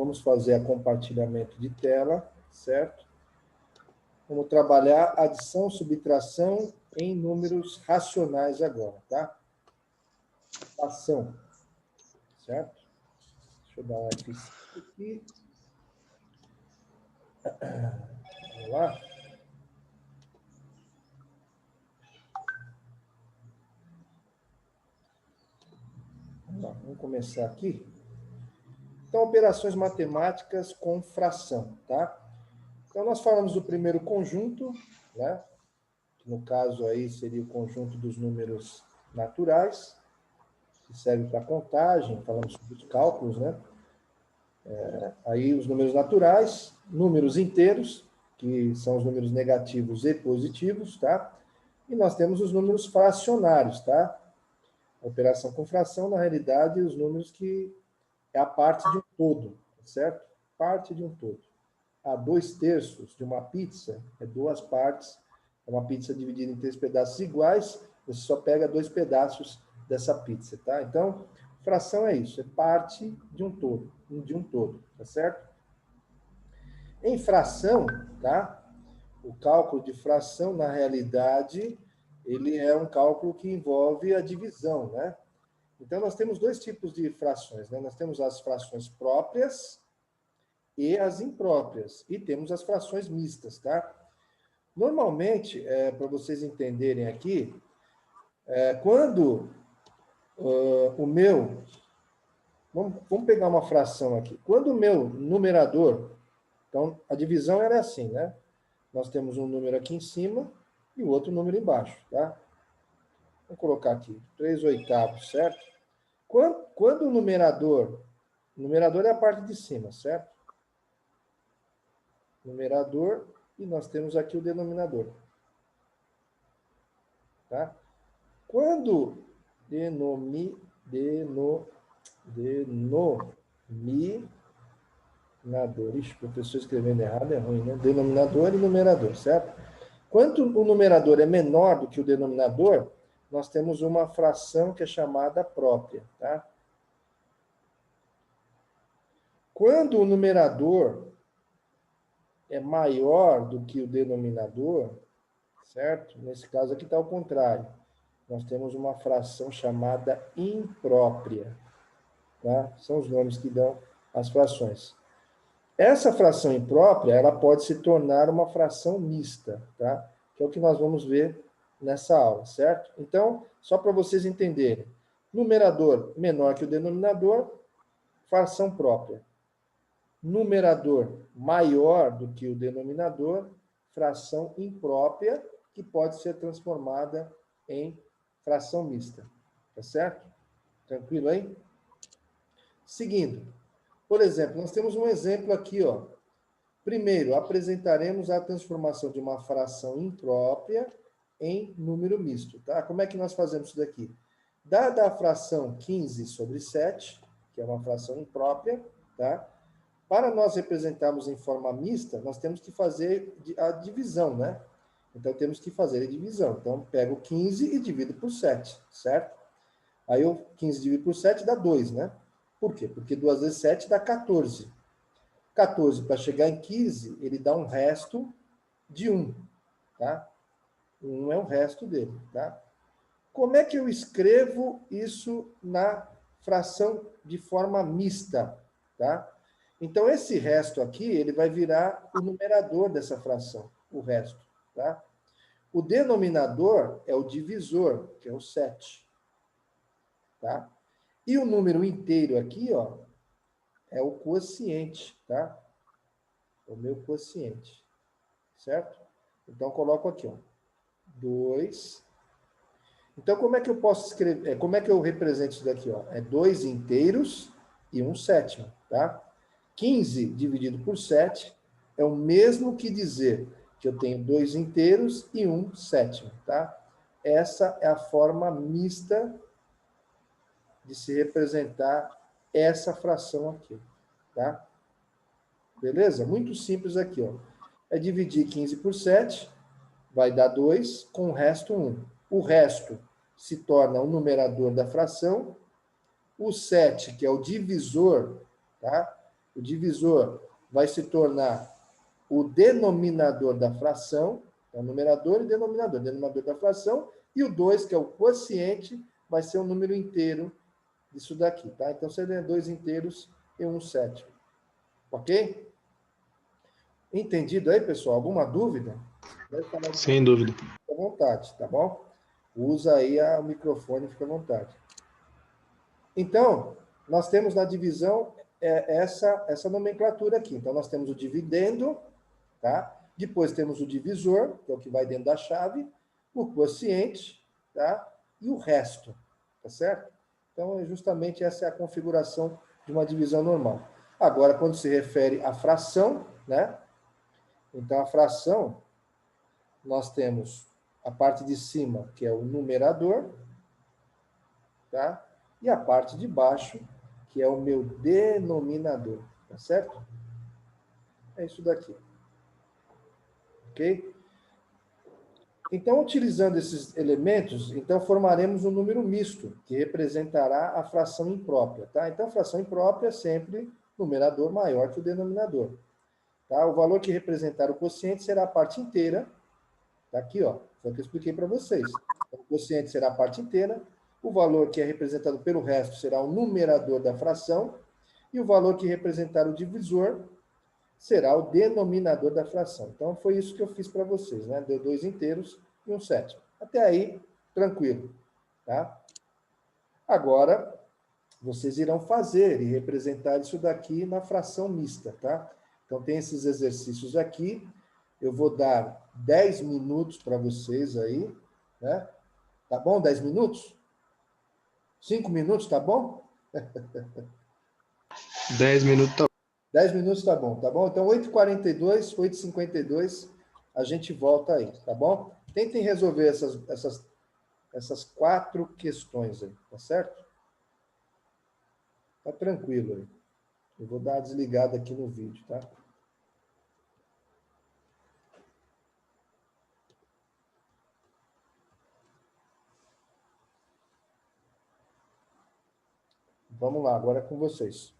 vamos fazer compartilhamento de tela, certo? Vamos trabalhar adição, subtração em números racionais agora, tá? Ação, certo? Deixa eu dar um F5 aqui. Vamos lá. Vamos começar aqui. Então, operações matemáticas com fração, tá? Então, nós falamos do primeiro conjunto, né? Que no caso aí seria o conjunto dos números naturais, que serve para contagem, falamos sobre os cálculos, né? Aí os números naturais, números inteiros, que são os números negativos e positivos, tá? E nós temos os números fracionários, tá? A operação com fração, na realidade, os números que é a parte de um todo, certo? Parte de um todo. A 2/3 de uma pizza é 2 partes, é uma pizza dividida em 3 pedaços iguais, você só pega 2 pedaços dessa pizza, tá? Então, fração é isso, é parte de um todo, tá certo? Em fração, tá? O cálculo de fração, na realidade, ele é um cálculo que envolve a divisão, né? Então, nós temos dois tipos de frações, né? Nós temos as frações próprias e as impróprias, e temos as frações mistas, tá? Normalmente, para vocês entenderem aqui, quando o meu... Vamos pegar uma fração aqui. Quando o meu numerador... Então, a divisão era assim, né? Nós temos um número aqui em cima e o outro número embaixo, tá? Vamos colocar aqui, 3/8, certo? Quando o numerador é a parte de cima, certo? Numerador, e nós temos aqui o denominador. Tá? Quando denominador, ixi, o professor escrevendo errado é ruim, né? Denominador e numerador, certo? Quando o numerador é menor do que o denominador, nós temos uma fração que é chamada própria, tá? Quando o numerador é maior do que o denominador, certo? Nesse caso aqui está ao contrário. Nós temos uma fração chamada imprópria, tá? São os nomes que dão as frações. Essa fração imprópria, ela pode se tornar uma fração mista, tá? Que é o que nós vamos ver nessa aula, certo? Então, só para vocês entenderem. Numerador menor que o denominador, fração própria. Numerador maior do que o denominador, fração imprópria, que pode ser transformada em fração mista. Tá certo? Tranquilo aí? Seguindo. Por exemplo, nós temos um exemplo aqui, ó. Primeiro, apresentaremos a transformação de uma fração imprópria em número misto, tá? Como é que nós fazemos isso daqui? Dada a fração 15/7, que é uma fração imprópria, tá? Para nós representarmos em forma mista, nós temos que fazer a divisão, né? Então, temos que fazer a divisão. Então, pego 15 e divido por 7, certo? Aí, eu 15 dividido por 7 dá 2, né? Por quê? Porque 2 vezes 7 dá 14. 14, para chegar em 15, ele dá um resto de 1, tá? 1 é o resto dele, tá? Como é que eu escrevo isso na fração de forma mista, tá? Então, esse resto aqui, ele vai virar o numerador dessa fração, o resto, tá? O denominador é o divisor, que é o 7, tá? E o número inteiro aqui, ó, é o quociente, tá? O meu quociente, certo? Então, coloco aqui, ó, 2. Então, como é que eu posso escrever? Como é que eu represento isso daqui, ó? É 2 inteiros e 1/7, tá? 15 dividido por 7 é o mesmo que dizer que eu tenho 2 inteiros e 1/7, tá? Essa é a forma mista de se representar essa fração aqui, tá? Beleza? Muito simples aqui, ó. É dividir 15 por 7, vai dar 2, com o resto 1. O resto se torna o numerador da fração. O 7, que é o divisor, tá? O divisor vai se tornar o denominador da fração, então, numerador e denominador. Denominador da fração, e o 2, que é o quociente, vai ser um número inteiro disso daqui, tá? Então, seriam 2 inteiros e 1 sétimo. Ok? Entendido aí, pessoal? Alguma dúvida? Sem dúvida. Fica à vontade, tá bom? Usa aí o microfone, fica à vontade. Então, nós temos na divisão essa nomenclatura aqui. Então, nós temos o dividendo, tá? Depois temos o divisor, que é o que vai dentro da chave, o quociente, tá? E o resto, tá certo? Então, justamente essa é a configuração de uma divisão normal. Agora, quando se refere à fração, né? Então, a fração, nós temos a parte de cima, que é o numerador, tá? E a parte de baixo, que é o meu denominador, tá certo? É isso daqui. Ok? Então, utilizando esses elementos, então formaremos um número misto, que representará a fração imprópria, tá? Então, a fração imprópria é sempre numerador maior que o denominador, tá? O valor que representar o quociente será a parte inteira, tá aqui, ó, foi o que eu expliquei para vocês. Então, o quociente será a parte inteira, o valor que é representado pelo resto será o numerador da fração, e o valor que representar o divisor será o denominador da fração. Então, foi isso que eu fiz para vocês, né? Deu 2 inteiros e 1 sétimo. Até aí, tranquilo, tá? Agora, vocês irão fazer e representar isso daqui na fração mista, tá? Então, tem esses exercícios aqui. Eu vou dar 10 minutos para vocês aí, né? Tá bom? 10 minutos? 5 minutos, tá bom? 10 minutos tá 10 minutos tá bom, tá bom? Então, 8h42, 8h52, a gente volta aí, tá bom? Tentem resolver essas 4 questões aí, tá certo? Tá tranquilo aí. Eu vou dar uma desligada aqui no vídeo, tá? Vamos lá, agora é com vocês.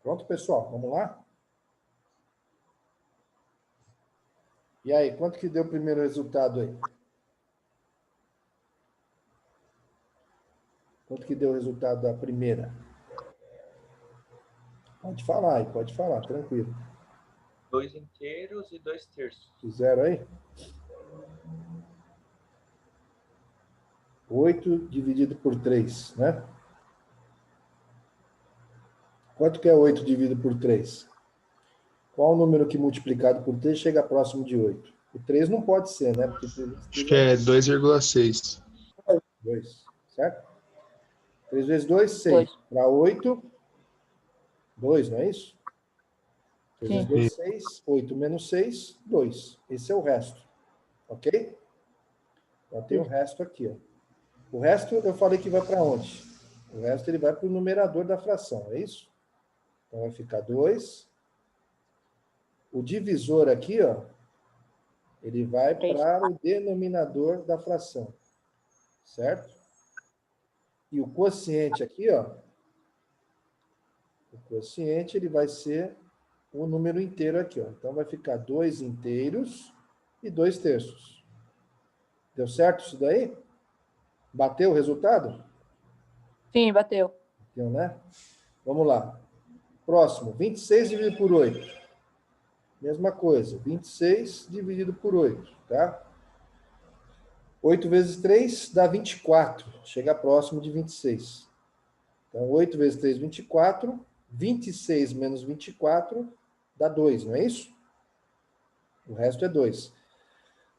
Pronto, pessoal? Vamos lá? E aí, quanto que deu o primeiro resultado aí? Quanto que deu o resultado da primeira? Pode falar aí, pode falar, tranquilo. 2 inteiros e 2 terços. Fizeram aí? 8 dividido por 3, né? Quanto que é 8 dividido por 3? Qual o número que multiplicado por 3 chega próximo de 8? O 3 não pode ser, né? Porque 3 Acho que é 2,6. 2, certo? 3 vezes 2, 6. 2. Para 8, 2, não é isso? 3 vezes Sim. 2, 6. 8 menos 6, 2. Esse é o resto. Ok? Então tem o resto aqui, ó. O resto eu falei que vai para onde? O resto ele vai para o numerador da fração, é isso? Então vai ficar 2. O divisor aqui, ó, ele vai para o denominador da fração, certo? E o quociente aqui, ó, o quociente ele vai ser o número inteiro aqui, ó. Então vai ficar 2 inteiros e 2 terços. Deu certo isso daí? Bateu o resultado? Sim, bateu. Bateu, né? Vamos lá. Próximo, 26 dividido por 8. Mesma coisa, 26 dividido por 8, tá? 8 vezes 3 dá 24, chega próximo de 26. Então, 8 vezes 3, 24. 26 menos 24 dá 2, não é isso? O resto é 2.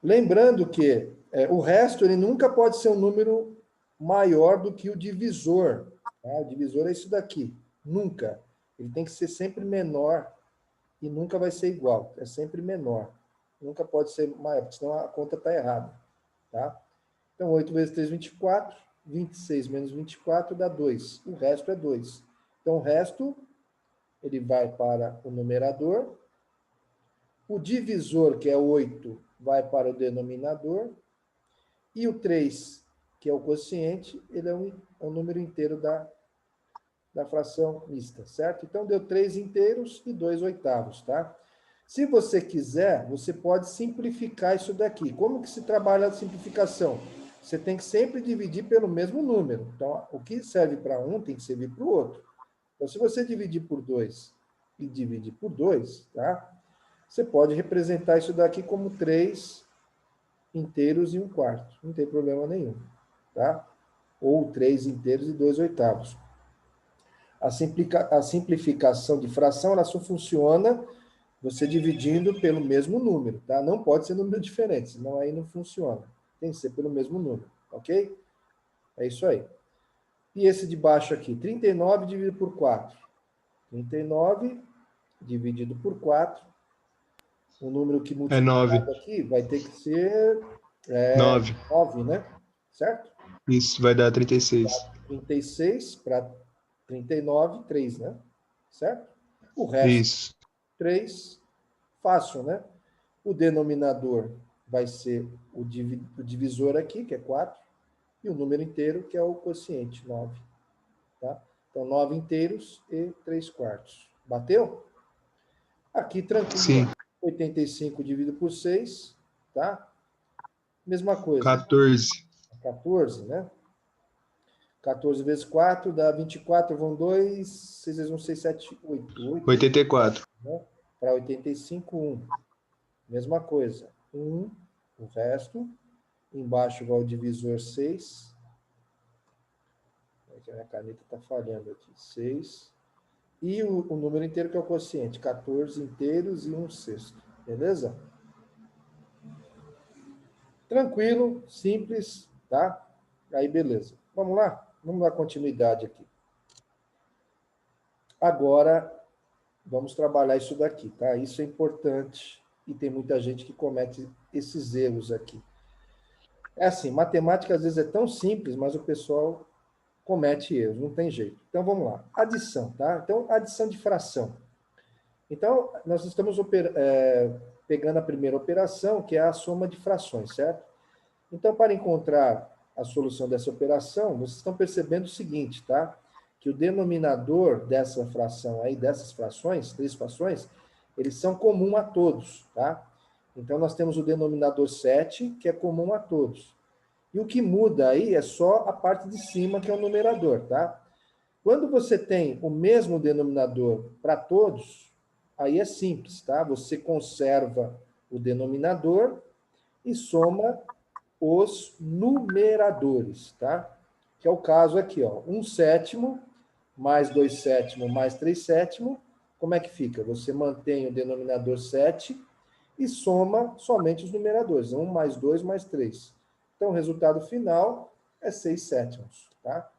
Lembrando que o resto ele nunca pode ser um número maior do que o divisor. Tá? O divisor é isso daqui. Nunca. Ele tem que ser sempre menor e nunca vai ser igual. É sempre menor. Nunca pode ser maior, porque senão a conta está errada. Tá? Então, 8 vezes 3, 24. 26 menos 24 dá 2. O resto é 2. Então, o resto ele vai para o numerador. O divisor, que é 8, vai para o denominador. E o 3, que é o quociente, ele é um número inteiro da fração mista, certo? Então, deu 3 inteiros e 2 oitavos, tá? Se você quiser, você pode simplificar isso daqui. Como que se trabalha a simplificação? Você tem que sempre dividir pelo mesmo número. Então, o que serve para um tem que servir para o outro. Então, se você dividir por 2 e dividir por 2, tá? Você pode representar isso daqui como 3 inteiros e 1/4. Não tem problema nenhum, tá? Ou 3 inteiros e 2 oitavos. A simplificação de fração, ela só funciona você dividindo pelo mesmo número, tá? Não pode ser número diferente, senão aí não funciona. Tem que ser pelo mesmo número, ok? É isso aí. E esse de baixo aqui, 39 dividido por 4. 39 dividido por 4. O número que É 9. multiplicado aqui vai ter que ser 9. 9, né? Certo? Isso, vai dar 36. 36 para 39, 3, né? Certo? O resto, Isso. 3, fácil, né? O denominador vai ser o divisor aqui, que é 4, e o número inteiro, que é o quociente, 9. Tá? Então, 9 inteiros e 3/4. Bateu? Aqui, tranquilo. Sim. 85 dividido por 6, tá? Mesma coisa. 14. 14, né? 14 vezes 4 dá 24, vão 2, 6 vezes 1, 6, 7, 8. 84. Né? Para 85, 1. Mesma coisa. 1, o resto. Embaixo vai o divisor 6. A minha caneta está falhando aqui. 6. E o número inteiro que é o quociente. 14 inteiros e 1/6. Beleza? Tranquilo, simples, tá? Aí, beleza. Vamos lá? Vamos dar continuidade aqui. Agora, vamos trabalhar isso daqui, tá? Isso é importante e tem muita gente que comete esses erros aqui. É assim, matemática às vezes é tão simples, mas o pessoal comete erros, não tem jeito. Então, vamos lá. Adição, tá? Então, adição de fração. Então, nós estamos pegando a primeira operação, que é a soma de frações, certo? Então, para encontrar a solução dessa operação, vocês estão percebendo o seguinte, tá? que o denominador dessa fração aí, dessas frações, 3 frações, eles são comuns a todos, tá? Então, nós temos o denominador 7, que é comum a todos. E o que muda aí é só a parte de cima, que é o numerador, tá? Quando você tem o mesmo denominador para todos, aí é simples, tá? Você conserva o denominador e soma os numeradores, tá? Que é o caso aqui, ó. 1/7 mais 2/7 mais 3/7. Como é que fica? Você mantém o denominador 7 e soma somente os numeradores. 1 mais 2 mais 3. Então, o resultado final é 6/7, tá?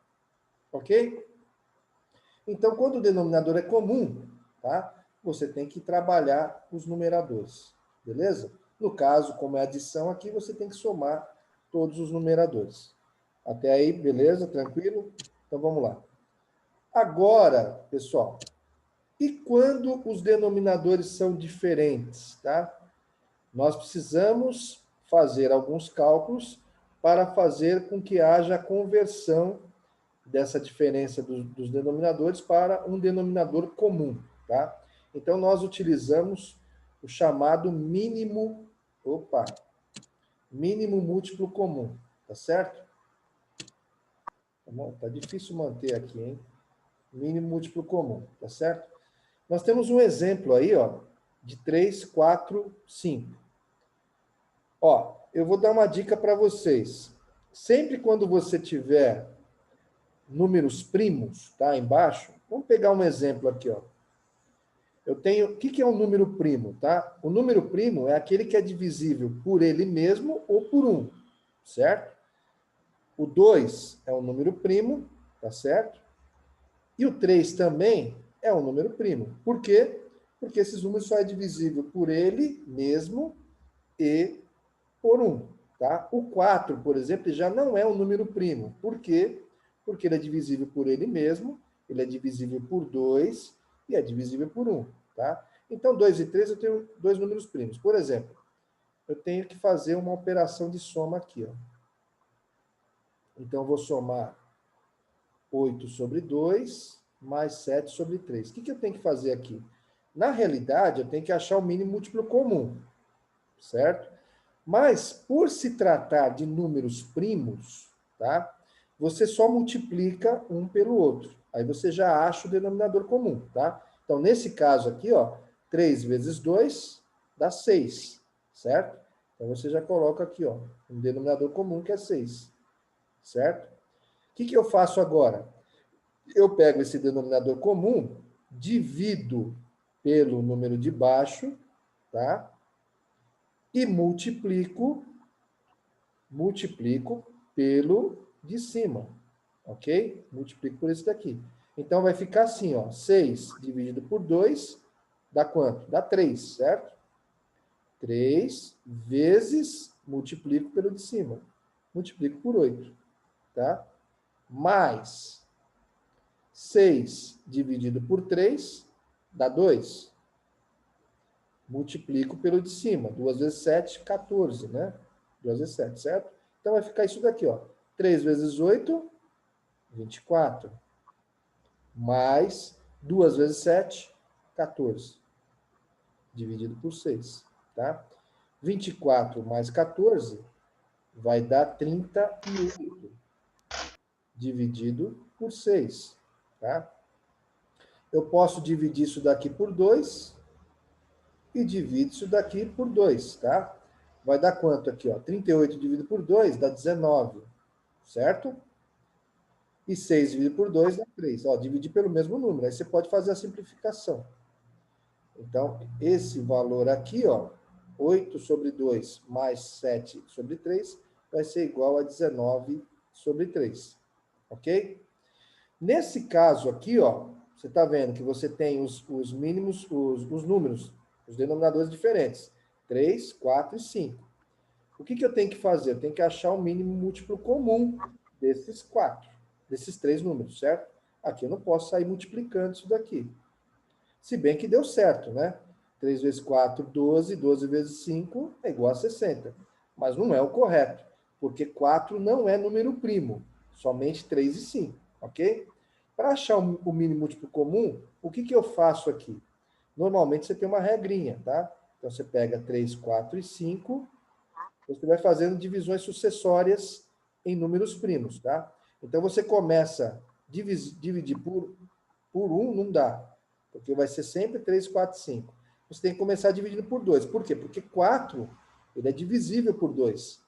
Ok? Então, quando o denominador é comum, tá? Você tem que trabalhar os numeradores, beleza? No caso, como é adição aqui, você tem que somar todos os numeradores. Até aí, beleza? Tranquilo? Então, vamos lá. Agora, pessoal, e quando os denominadores são diferentes, tá? Nós precisamos fazer alguns cálculos para fazer com que haja a conversão dessa diferença dos denominadores para um denominador comum, tá? Então, nós utilizamos o chamado mínimo múltiplo comum, tá certo? Tá difícil manter aqui, hein? Mínimo múltiplo comum, tá certo? Nós temos um exemplo aí, ó, de 3, 4, 5. Ó, eu vou dar uma dica para vocês. Sempre quando você tiver números primos, tá, embaixo, vamos pegar um exemplo aqui, ó. Eu tenho, o que é um número primo, tá? O número primo é aquele que é divisível por ele mesmo ou por 1, certo? O 2 é um número primo, tá certo? E o 3 também é um número primo. Por quê? Porque esses números só é divisível por ele mesmo e por 1, tá? O 4, por exemplo, já não é um número primo. Por quê? Porque ele é divisível por ele mesmo, ele é divisível por 2 e é divisível por 1, tá? Então, 2 e 3 eu tenho dois números primos. Por exemplo, eu tenho que fazer uma operação de soma aqui, ó. Então, eu vou somar 8 sobre 2 mais 7 sobre 3. O que eu tenho que fazer aqui? Na realidade, eu tenho que achar o mínimo múltiplo comum, certo? Mas, por se tratar de números primos, tá? Você só multiplica um pelo outro. Aí você já acha o denominador comum, tá? Então, nesse caso aqui, ó, 3 vezes 2 dá 6, certo? Então, você já coloca aqui, ó, um denominador comum que é 6, certo? O que eu faço agora? Eu pego esse denominador comum, divido pelo número de baixo, tá? E multiplico pelo de cima, ok? Multiplico por esse daqui. Então, vai ficar assim, ó, 6 dividido por 2 dá quanto? Dá 3, certo? 3 vezes, multiplico pelo de cima. Multiplico por 8, tá? Mais 6 dividido por 3 dá 2. Multiplico pelo de cima. 2 vezes 7, 14, né? 2 vezes 7, certo? Então, vai ficar isso daqui, ó. 3 vezes 8, 24. Mais 2 vezes 7, 14. Dividido por 6, tá? 24 mais 14 vai dar 38. Dividido por 6, tá? Eu posso dividir isso daqui por 2 e divido isso daqui por 2, tá? Vai dar quanto aqui, ó? 38 dividido por 2 dá 19, certo? E 6 dividido por 2 dá 3. Ó, dividir pelo mesmo número. Aí você pode fazer a simplificação. Então, esse valor aqui, ó, 8 sobre 2 mais 7 sobre 3, vai ser igual a 19 sobre 3. Ok? Nesse caso aqui, ó, você está vendo que você tem os mínimos, os números, os denominadores diferentes. 3, 4 e 5. O que eu tenho que fazer? Eu tenho que achar o mínimo múltiplo comum desses 4, desses 3 números, certo? Aqui eu não posso sair multiplicando isso daqui. Se bem que deu certo, né? 3 vezes 4, 12. 12 vezes 5 é igual a 60. Mas não é o correto, porque 4 não é número primo. Somente 3 e 5, ok? Para achar o mínimo múltiplo comum, o que eu faço aqui? Normalmente você tem uma regrinha, tá? Então você pega 3, 4 e 5, você vai fazendo divisões sucessórias em números primos, tá? Então você começa a dividir por 1, não dá, porque vai ser sempre 3, 4, 5. Você tem que começar dividindo por 2. Por quê? Porque 4 ele é divisível por 2.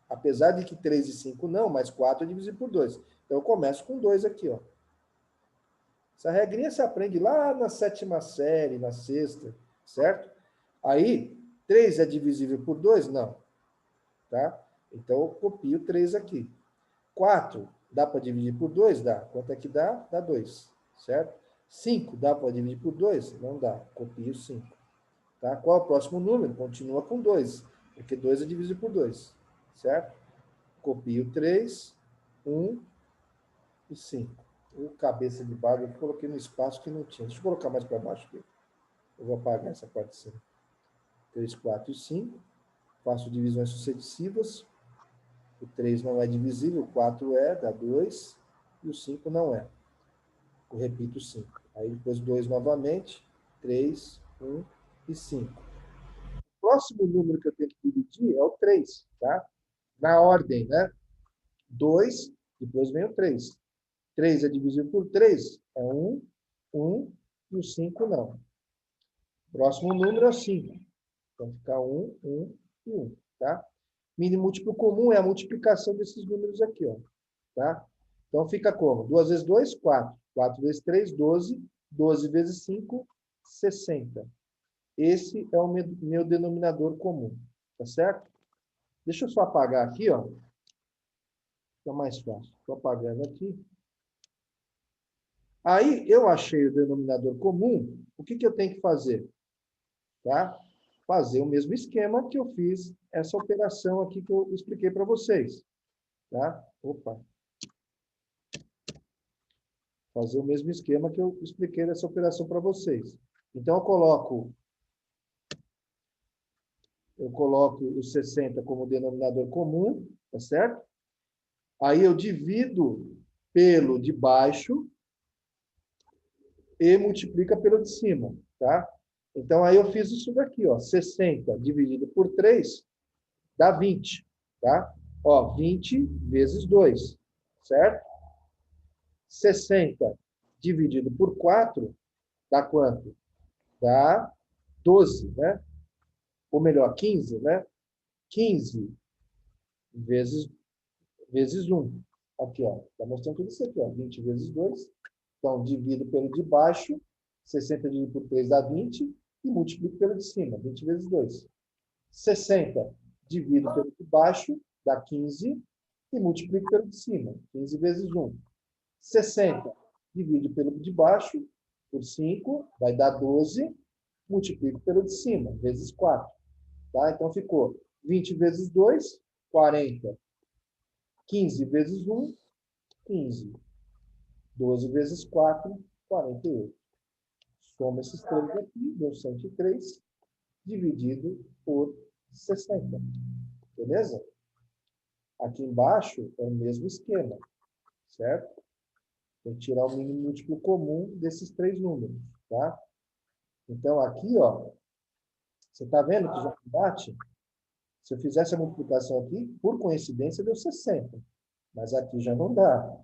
Apesar de que 3 e 5 não, mas 4 é divisível por 2. Então eu começo com 2 aqui, ó. Essa regrinha se aprende lá na 7ª série, na 6ª, certo? Aí, 3 é divisível por 2? Não. Tá? Então, eu copio 3 aqui. 4, dá para dividir por 2? Dá. Quanto é que dá? Dá 2, certo? 5, dá para dividir por 2? Não dá. Copio 5. Tá? Qual é o próximo número? Continua com 2, porque 2 é divisível por 2, certo? Copio 3, 1 e 5. O cabeça de barba eu coloquei no espaço que não tinha. Deixa eu colocar mais para baixo aqui. Eu vou apagar essa parte de cima. 3, 4 e 5. Faço divisões sucessivas. O 3 não é divisível, o 4 é, dá 2. E o 5 não é. Eu repito 5. Aí depois 2 novamente. 3, 1 e 5. O próximo número que eu tenho que dividir é o 3, tá? Na ordem, né? 2, depois vem o 3. 3 é divisível por 3, é 1, 1, e o 5 não. Próximo número é 5. Então, fica 1, 1 e 1, tá? Mínimo múltiplo comum é a multiplicação desses números aqui, ó, tá? Então, fica como? 2 vezes 2, 4. 4 vezes 3, 12. 12 vezes 5, 60. Esse é o meu denominador comum, tá certo? Deixa eu só apagar aqui, ó. Fica mais fácil. Estou apagando aqui. Aí, eu achei o denominador comum, o que eu tenho que fazer? Tá? Fazer o mesmo esquema que eu fiz essa operação aqui que eu expliquei para vocês. Tá? Opa. Fazer o mesmo esquema que eu expliquei dessa operação para vocês. Então, eu coloco o 60 como denominador comum, tá certo? Aí eu divido pelo de baixo e multiplica pelo de cima, tá? Então, aí eu fiz isso daqui, ó. 60 dividido por 3 dá 20, tá? Ó, 20 vezes 2, certo? 60 dividido por 4 dá quanto? Dá 12, né? Ou melhor, 15, né? 15 vezes 1. Aqui, ó. Está mostrando tudo isso aqui, ó. 20 vezes 2. Então, divido pelo de baixo. 60 dividido por 3 dá 20. E multiplico pelo de cima. 20 vezes 2. 60 divido pelo de baixo. Dá 15. E multiplico pelo de cima. 15 vezes 1. 60 divido pelo de baixo. Por 5. Vai dar 12. Multiplico pelo de cima. Vezes 4. Tá? Então, ficou 20 vezes 2, 40. 15 vezes 1, 15. 12 vezes 4, 48. Soma esses três aqui, deu 103, dividido por 60. Beleza? Aqui embaixo é o mesmo esquema, certo? Tem que tirar o mínimo múltiplo comum desses três números, tá? Então, aqui, ó, você está vendo que já bate? Se eu fizesse a multiplicação aqui, por coincidência, deu 60. Mas aqui já não dá.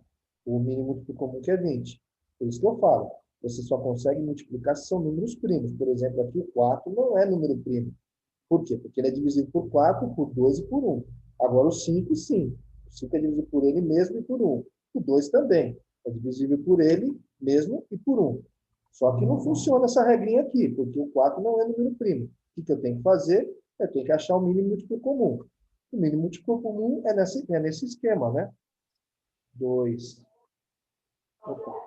O mínimo múltiplo comum que é 20. Por isso que eu falo, você só consegue multiplicar se são números primos. Por exemplo, aqui o 4 não é número primo. Por quê? Porque ele é divisível por 4, por 2 e por 1. Agora o 5, sim. O 5 é divisível por ele mesmo e por 1. O 2 também. É divisível por ele mesmo e por 1. Só que não funciona essa regrinha aqui, porque o 4 não é número primo. O que eu tenho que fazer? Eu tenho que achar o mínimo múltiplo comum. O mínimo múltiplo comum é nesse esquema, né? 2. Opa.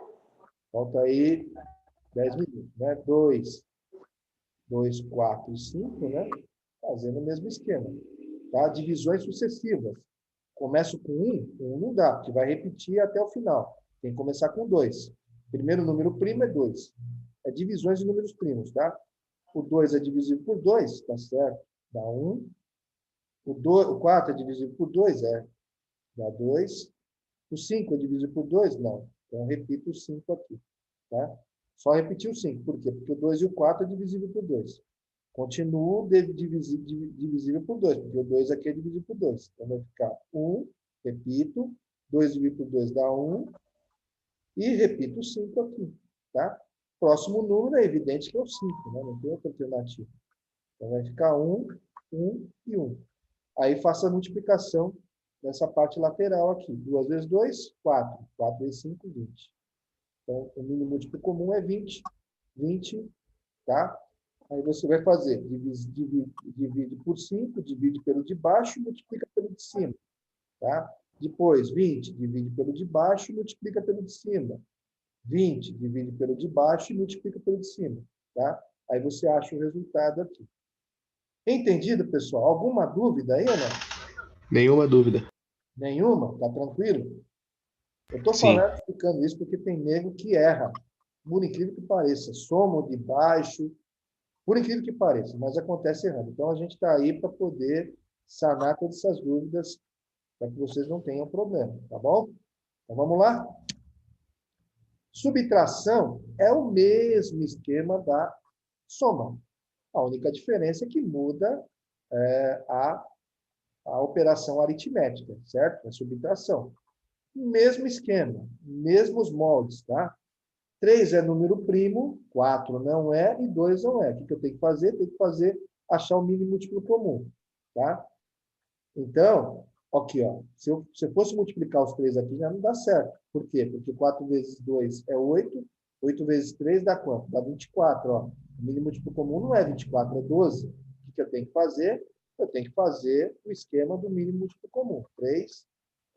Falta aí 10 minutos, né? 2, 4 e 5, né? Fazendo o mesmo esquema. Tá? Divisões sucessivas. Começo com 1, 1 não dá, porque vai repetir até o final. Tem que começar com 2. Primeiro número primo é 2. É divisões de números primos, tá? O 2 é divisível por 2, tá certo? Dá 1. O 4 é divisível por 2, dá 2. O 5 é divisível por 2? Não. Então, repito o 5 aqui. Tá? Só repetir o 5. Por quê? Porque o 2 e o 4 é divisível por 2. Continuo divisível por 2, porque o 2 aqui é divisível por 2. Então, vai ficar 1, repito, 2 dividido por 2 dá 1, e repito o 5 aqui. Tá? Próximo número é evidente que é o 5, né? Não tem outra alternativa. Então, vai ficar 1, 1 e 1. Aí, faça a multiplicação dessa parte lateral aqui. 2 vezes 2, 4. 4 vezes 5, 20. Então, o mínimo múltiplo comum é 20. 20, tá? Aí você vai fazer, divide por 5, divide pelo de baixo e multiplica pelo de cima. Tá? Depois, 20, divide pelo de baixo e multiplica pelo de cima. 20, divide pelo de baixo e multiplica pelo de cima. Tá? Aí você acha o resultado aqui. Entendido, pessoal? Alguma dúvida aí ou não? Nenhuma dúvida. Nenhuma? Tá tranquilo? Eu estou Sim. falando, explicando isso porque tem nego que erra. Por incrível que pareça. Soma o de baixo. Por incrível que pareça, mas acontece errado. Então, a gente está aí para poder sanar todas essas dúvidas, para que vocês não tenham problema, tá bom? Então, vamos lá? Subtração é o mesmo esquema da soma. A única diferença é que muda a operação aritmética, certo? A subtração. Mesmo esquema, mesmos moldes, tá? 3 é número primo, 4 não é e 2 não é. O que eu tenho que fazer? Tenho que achar o mínimo múltiplo comum. Tá? Então, aqui, ó, se eu fosse multiplicar os 3 aqui, já não dá certo. Por quê? Porque 4 vezes 2 é 8. 8 vezes 3 dá quanto? Dá 24. Ó. O mínimo múltiplo comum não é 24, é 12. O que eu tenho que fazer? Eu tenho que fazer o esquema do mínimo múltiplo comum. 3,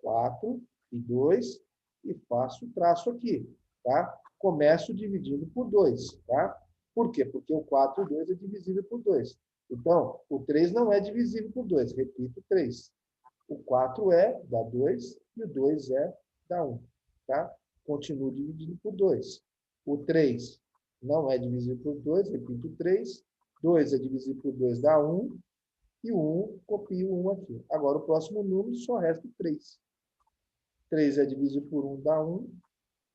4 e 2 e faço o traço aqui. Tá? Começo dividindo por 2. Tá? Por quê? Porque o 4 e o 2 é divisível por 2. Então, o 3 não é divisível por 2. Repito, 3. O 4 dá 2, e o 2 dá 1. Tá? Continuo dividindo por 2. O 3 não é divisível por 2, repito, 3. 2 é divisível por 2, dá 1. E o 1, copio o 1 aqui. Agora, o próximo número só resta 3. 3 é divisível por 1, dá 1.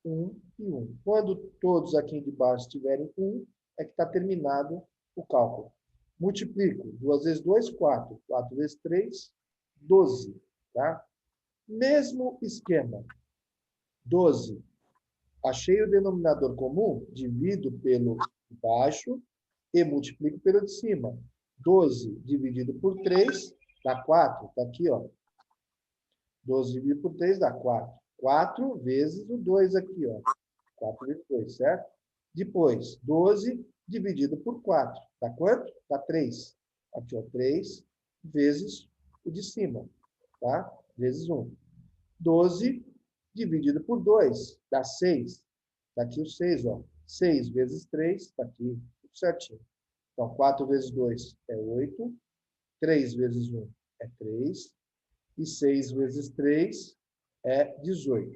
1 e 1. Quando todos aqui de baixo tiverem 1, é que está terminado o cálculo. Multiplico. 2 vezes 2, 4. 4 vezes 3, 12. Tá? Mesmo esquema. 12. Achei o denominador comum, divido pelo de baixo e multiplico pelo de cima. 12 dividido por 3 dá 4. Está aqui, ó. 12 dividido por 3 dá 4. 4 vezes o 2 aqui, ó. 4 vezes 2, certo? Depois, 12 dividido por 4. Dá quanto? Dá 3. Aqui, ó, 3 vezes o de cima, tá? Vezes 1. 12 dividido por 2 dá 6. Tá aqui o 6, ó. 6 vezes 3, tá aqui, tudo certinho. Então, 4 vezes 2 é 8. 3 vezes 1 é 3. E 6 vezes 3 é 18.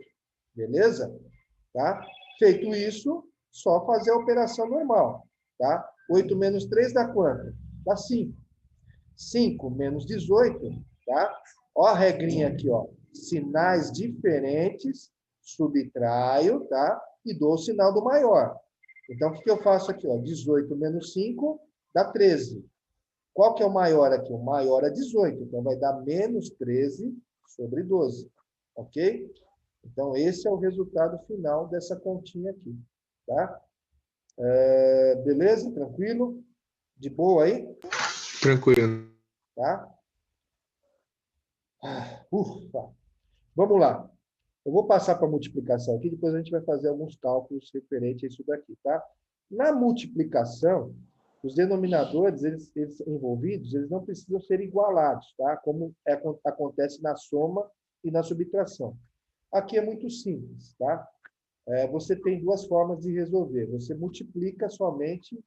Beleza? Tá? Feito isso, só fazer a operação normal. Tá? 8 menos 3 dá quanto? Dá 5. 5 menos 18, tá? Ó a regrinha aqui, ó. Sinais diferentes, subtraio, tá? E dou o sinal do maior. Então, o que eu faço aqui, ó? 18 menos 5 dá 13. Qual que é o maior aqui? O maior é 18. Então, vai dar menos 13 sobre 12. Ok? Então, esse é o resultado final dessa continha aqui. Tá? Beleza? Tranquilo? De boa aí? Tranquilo. Tá? Ufa! Vamos lá. Eu vou passar para a multiplicação aqui, depois a gente vai fazer alguns cálculos referentes a isso daqui, tá? Na multiplicação, os denominadores, eles envolvidos, eles não precisam ser igualados, tá? Como acontece na soma e na subtração. Aqui é muito simples, tá? Você tem duas formas de resolver. Você multiplica somente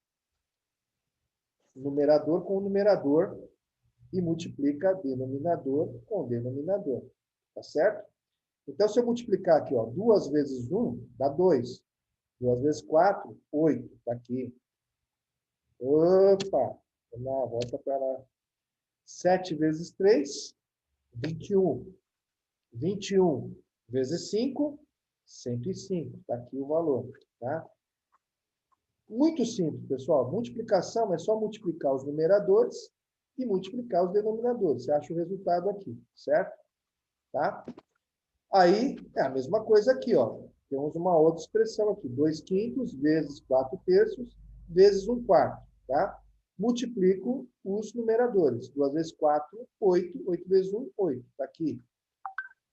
numerador com numerador e multiplica denominador com denominador. Tá certo? Então, se eu multiplicar aqui, ó, 2 vezes 1, dá 2. 2 vezes 4, 8. Está aqui. Opa! Vamos lá, volta para lá. 7 vezes 3, 21. 21 vezes 5, 105. Está aqui o valor. Tá? Muito simples, pessoal. Multiplicação é só multiplicar os numeradores e multiplicar os denominadores. Você acha o resultado aqui, certo? Tá? Aí, é a mesma coisa aqui, ó. Temos uma outra expressão aqui. 2/5 vezes 4/3 vezes 1/4, tá? Multiplico os numeradores. 2 vezes 4, 8. 8 vezes 1, 8. Está aqui.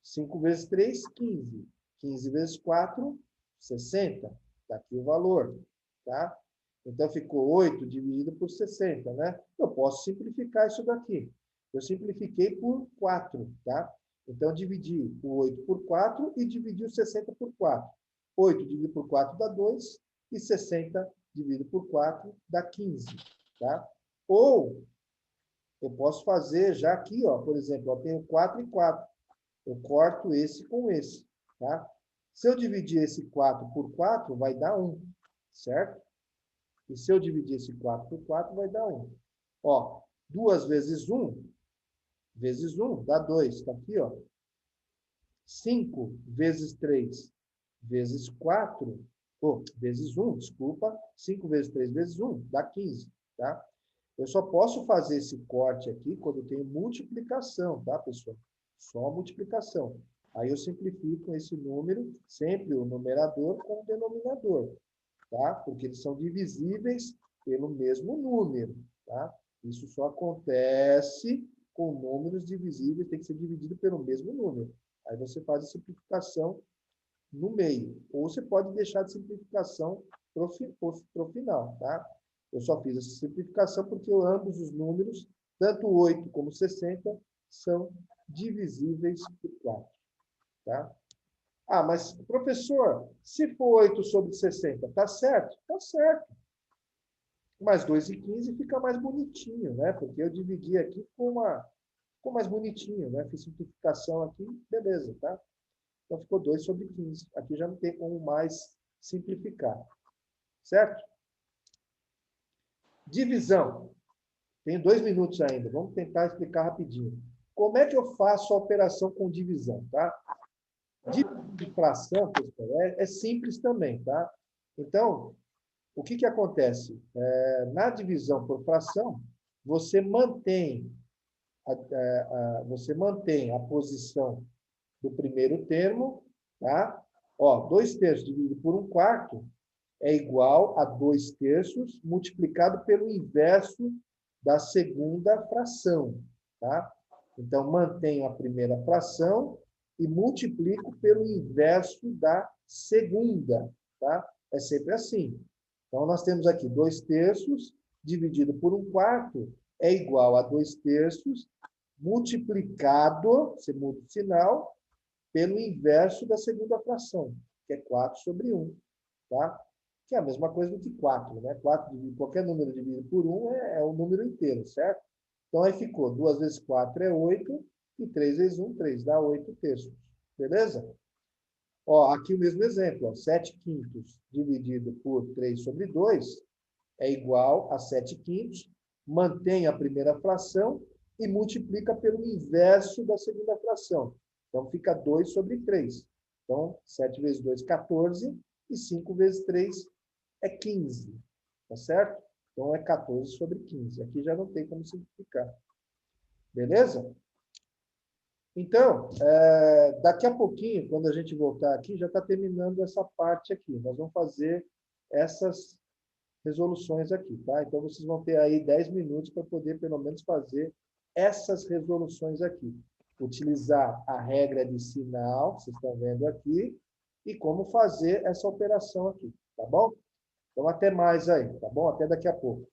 5 vezes 3, 15. 15 vezes 4, 60. Está aqui o valor, tá? Então, ficou 8 dividido por 60, né? Eu posso simplificar isso daqui. Eu simplifiquei por 4, tá? Então, dividi o 8 por 4 e dividi o 60 por 4. 8 dividido por 4 dá 2 e 60 dividido por 4 dá 15, tá? Ou, eu posso fazer já aqui, ó, por exemplo, eu tenho 4 e 4. Eu corto esse com esse, tá? Se eu dividir esse 4 por 4, vai dar 1, certo? E se eu dividir esse 4 por 4, vai dar 1. Ó, 2 vezes 1 dá 2. Está aqui, ó. 5 vezes 3 vezes 4, vezes 1, desculpa. 5 vezes 3 vezes 1 dá 15, tá? Eu só posso fazer esse corte aqui quando eu tenho multiplicação, tá, pessoal? Só multiplicação. Aí eu simplifico esse número, sempre o numerador com o denominador, tá? Porque eles são divisíveis pelo mesmo número, tá? Isso só acontece com números divisíveis, tem que ser dividido pelo mesmo número. Aí você faz a simplificação no meio. Ou você pode deixar de simplificação para o final, tá? Eu só fiz essa simplificação porque ambos os números, tanto 8 como 60, são divisíveis por 4, tá? Ah, mas, professor, se for 8 sobre 60, tá certo? Tá certo. Mas 2 e 15 fica mais bonitinho, né? Porque eu dividi aqui ficou mais bonitinho, né? Fiz simplificação aqui, beleza, tá? Então, ficou 2 sobre 15. Aqui já não tem como mais simplificar. Certo? Divisão. Tenho 2 minutos ainda. Vamos tentar explicar rapidinho. Como é que eu faço a operação com divisão, tá? Divisão de fração, pessoal, é simples também, tá? Então, o que acontece? Na divisão por fração, você mantém a posição do primeiro termo, tá? Ó, 2/3 dividido por 1/4 é igual a 2/3 multiplicado pelo inverso da segunda fração, tá? Então, mantenho a primeira fração e multiplico pelo inverso da segunda, tá? É sempre assim. Então, nós temos aqui 2/3 dividido por 1/4 é igual a 2/3 multiplicado, você muda o sinal, pelo inverso da segunda fração, que é 4 sobre 1, tá? Que é a mesma coisa do que 4, né? 4 qualquer número dividido por 1 é o número inteiro, certo? Então, aí ficou 2 vezes 4 é 8, e 3 vezes 1, 3, dá 8/3. Beleza? Ó, aqui o mesmo exemplo, ó, 7/5 dividido por 3 sobre 2 é igual a 7/5, mantém a primeira fração e multiplica pelo inverso da segunda fração. Então, fica 2 sobre 3. Então, 7 vezes 2, 14, e 5 vezes 3 é 15. Tá certo? Então, é 14 sobre 15. Aqui já não tem como simplificar. Beleza? Então, daqui a pouquinho, quando a gente voltar aqui, já está terminando essa parte aqui. Nós vamos fazer essas resoluções aqui, tá? Então, vocês vão ter aí 10 minutos para poder, pelo menos, fazer essas resoluções aqui. Utilizar a regra de sinal, que vocês estão vendo aqui, e como fazer essa operação aqui, tá bom? Então, até mais aí, tá bom? Até daqui a pouco.